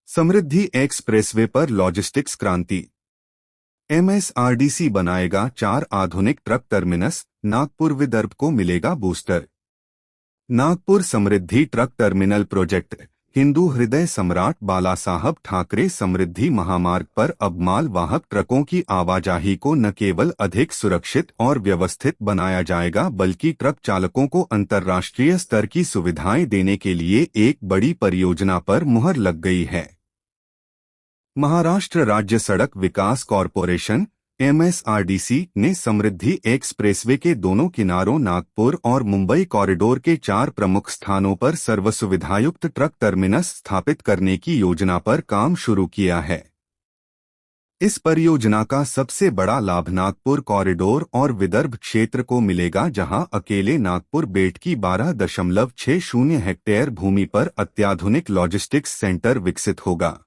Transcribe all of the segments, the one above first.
समृद्धि expressway पर logistics क्रांति। MSRDC बनाएगा 4 आधुनिक ट्रक टर्मिनस, नागपुर विदर्भ को मिलेगा बूस्टर। नागपुर समृद्धि ट्रक टर्मिनल प्रोजेक्ट हिंदू हृदय सम्राट बाला साहब ठाकरे समृद्धि महामार्ग पर अब माल वाहक ट्रकों की आवाजाही को न केवल अधिक सुरक्षित और व्यवस्थित बनाया जाएगा बल्कि ट्रक चालकों को अंतर्राष्ट्रीय स्तर की सुविधाएं देने के लिए एक बड़ी परियोजना पर मुहर लग गई है। महाराष्ट्र राज्य सड़क विकास कॉरपोरेशन एमएसआरडीसी ने समृद्धि एक्सप्रेसवे के दोनों किनारों नागपुर और मुंबई कॉरिडोर के 4 प्रमुख स्थानों पर सर्वसुविधायुक्त ट्रक टर्मिनस स्थापित करने की योजना पर काम शुरू किया है। इस परियोजना का सबसे बड़ा लाभ नागपुर कॉरिडोर और विदर्भ क्षेत्र को मिलेगा, जहां अकेले नागपुर बेट की 12.60 हेक्टेयर भूमि पर अत्याधुनिक लॉजिस्टिक्स सेंटर विकसित होगा।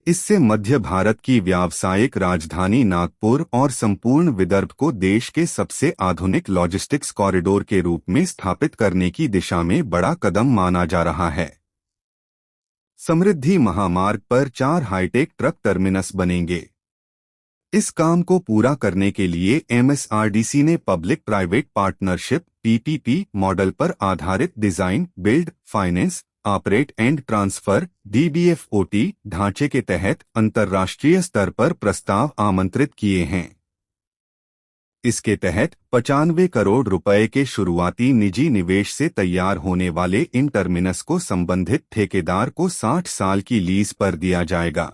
इससे मध्य भारत की व्यावसायिक राजधानी नागपुर और संपूर्ण विदर्भ को देश के सबसे आधुनिक लॉजिस्टिक्स कॉरिडोर के रूप में स्थापित करने की दिशा में बड़ा कदम माना जा रहा है। समृद्धि महामार्ग पर 4 हाईटेक ट्रक टर्मिनस बनेंगे। इस काम को पूरा करने के लिए एमएसआरडीसी ने public private partnership PPP model पर आधारित design, build, finance, operate and transfer DBFOT ढांचे के तहत अंतर्राष्ट्रीय स्तर पर प्रस्ताव आमंत्रित किए हैं। इसके तहत 95 करोड़ रुपए के शुरुआती निजी निवेश से तैयार होने वाले इन टर्मिनस को संबंधित ठेकेदार को 60 साल की लीज पर दिया जाएगा।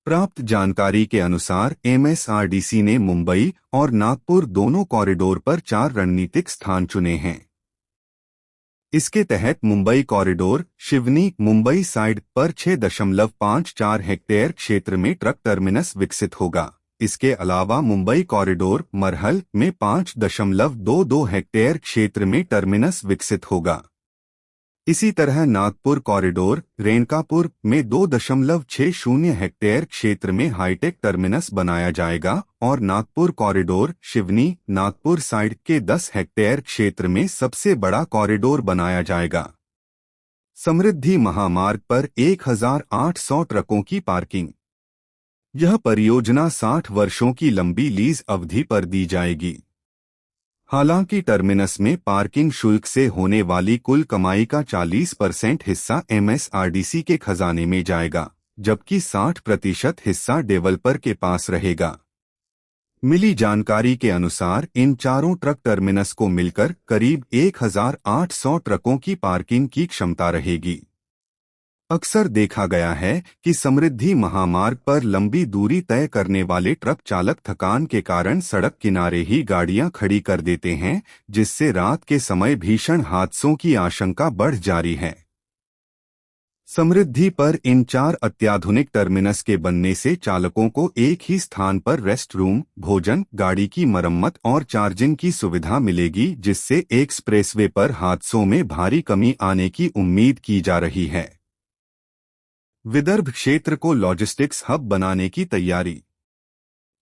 प्राप्त जानकारी के अनुसार एमएसआरडीसी ने मुंबई और नागपुर दोनों कॉरिडोर पर 4 रणनीतिक स्थान चुने हैं। इसके तहत मुंबई कॉरिडोर शिवनी मुंबई साइड पर 6.54 हेक्टेयर क्षेत्र में ट्रक टर्मिनस विकसित होगा। इसके अलावा मुंबई कॉरिडोर मरहल में 5.22 हेक्टेयर क्षेत्र में टर्मिनस विकसित होगा। इसी तरह नागपुर कॉरिडोर रेणकापुर में 2.60 हेक्टेयर क्षेत्र में हाईटेक टर्मिनस बनाया जाएगा और नागपुर कॉरिडोर शिवनी नागपुर साइड के 10 हेक्टेयर क्षेत्र में सबसे बड़ा कॉरिडोर बनाया जाएगा। समृद्धि महामार्ग पर 1800 ट्रकों की पार्किंग। यह परियोजना 60 वर्षों की लंबी लीज अवधि पर दी जाएगी। हालांकि टर्मिनस में पार्किंग शुल्क से होने वाली कुल कमाई का 40% हिस्सा एमएसआरडीसी के खजाने में जाएगा, जबकि 60% हिस्सा डेवलपर के पास रहेगा। मिली जानकारी के अनुसार इन चारों ट्रक टर्मिनस को मिलकर करीब 1800 ट्रकों की पार्किंग की क्षमता रहेगी। अक्सर देखा गया है कि समृद्धि महामार्ग पर लंबी दूरी तय करने वाले ट्रक चालक थकान के कारण सड़क किनारे ही गाड़ियां खड़ी कर देते हैं, जिससे रात के समय भीषण हादसों की आशंका बढ़ जाती है। समृद्धि पर इन 4 अत्याधुनिक टर्मिनस के बनने से चालकों को एक ही स्थान पर रेस्ट रूम, भोजन, गाड़ी की मरम्मत और चार्जिंग की सुविधा मिलेगी, जिससे एक्सप्रेसवे पर हादसों में भारी कमी आने की उम्मीद की जा रही है। विदर्भ क्षेत्र को लॉजिस्टिक्स हब बनाने की तैयारी।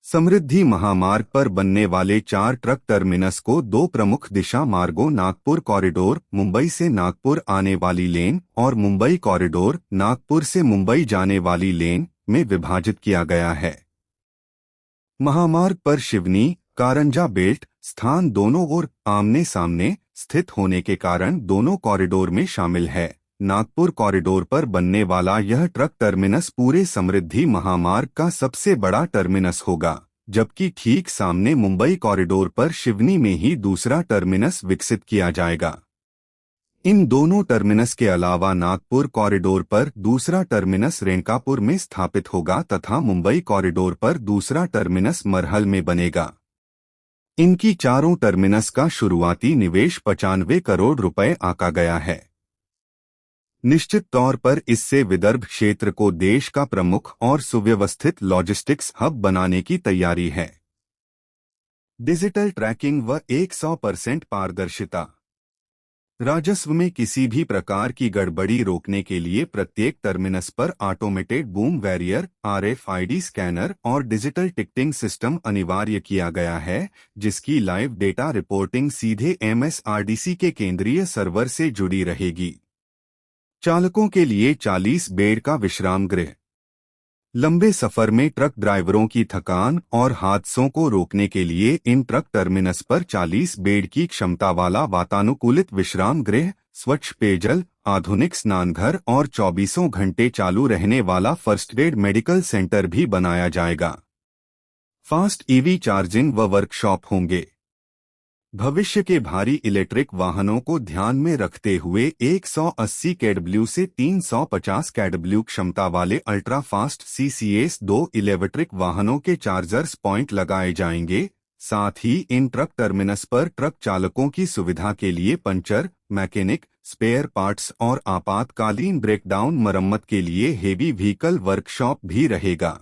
समृद्धि महामार्ग पर बनने वाले 4 ट्रक टर्मिनस को 2 प्रमुख दिशा मार्गों नागपुर कॉरिडोर मुंबई से नागपुर आने वाली लेन और मुंबई कॉरिडोर नागपुर से मुंबई जाने वाली लेन में विभाजित किया गया है। महामार्ग पर शिवनी कारंजा बेल्ट स्थान दोनों ओर आमने सामने स्थित होने के कारण दोनों कॉरिडोर में शामिल है। नागपुर कॉरिडोर पर बनने वाला यह ट्रक टर्मिनस पूरे समृद्धि महामार्ग का सबसे बड़ा टर्मिनस होगा, जबकि ठीक सामने मुंबई कॉरिडोर पर शिवनी में ही दूसरा टर्मिनस विकसित किया जाएगा। इन दोनों टर्मिनस के अलावा नागपुर कॉरिडोर पर दूसरा टर्मिनस रेणकापुर में स्थापित होगा तथा मुंबई कॉरिडोर पर दूसरा टर्मिनस मरहल में बनेगा। इनकी चारों टर्मिनस का शुरुआती निवेश 95 करोड़ रुपए आंका गया है। निश्चित तौर पर इससे विदर्भ क्षेत्र को देश का प्रमुख और सुव्यवस्थित लॉजिस्टिक्स हब बनाने की तैयारी है। डिजिटल ट्रैकिंग व 100% पारदर्शिता। राजस्व में किसी भी प्रकार की गड़बड़ी रोकने के लिए प्रत्येक टर्मिनस पर automated boom barrier, RFID scanner और डिजिटल टिकटिंग सिस्टम अनिवार्य किया गया है, जिसकी लाइव डेटा रिपोर्टिंग सीधे एमएसआरडीसी के केंद्रीय सर्वर से जुड़ी रहेगी। चालकों के लिए 40 बेड का विश्राम गृह। लंबे सफर में ट्रक ड्राइवरों की थकान और हादसों को रोकने के लिए इन ट्रक टर्मिनस पर 40 बेड की क्षमता वाला वातानुकूलित विश्राम गृह, स्वच्छ पेयजल, आधुनिक स्नानघर और 24 घंटे चालू रहने वाला फर्स्ट एड मेडिकल सेंटर भी बनाया जाएगा। फास्ट ईवी चार्जिंग व वर्कशॉप होंगे। भविष्य के भारी इलेक्ट्रिक वाहनों को ध्यान में रखते हुए 180 केडब्ल्यू से 350 केडब्ल्यू क्षमता वाले अल्ट्रा फास्ट CCS2 इलेक्ट्रिक वाहनों के चार्जर्स पॉइंट लगाए जाएंगे। साथ ही इन ट्रक टर्मिनस पर ट्रक चालकों की सुविधा के लिए पंचर, मैकेनिक, स्पेयर पार्ट्स और आपातकालीन ब्रेकडाउन मरम्मत के लिए हेवी व्हीकल वर्कशॉप भी रहेगा।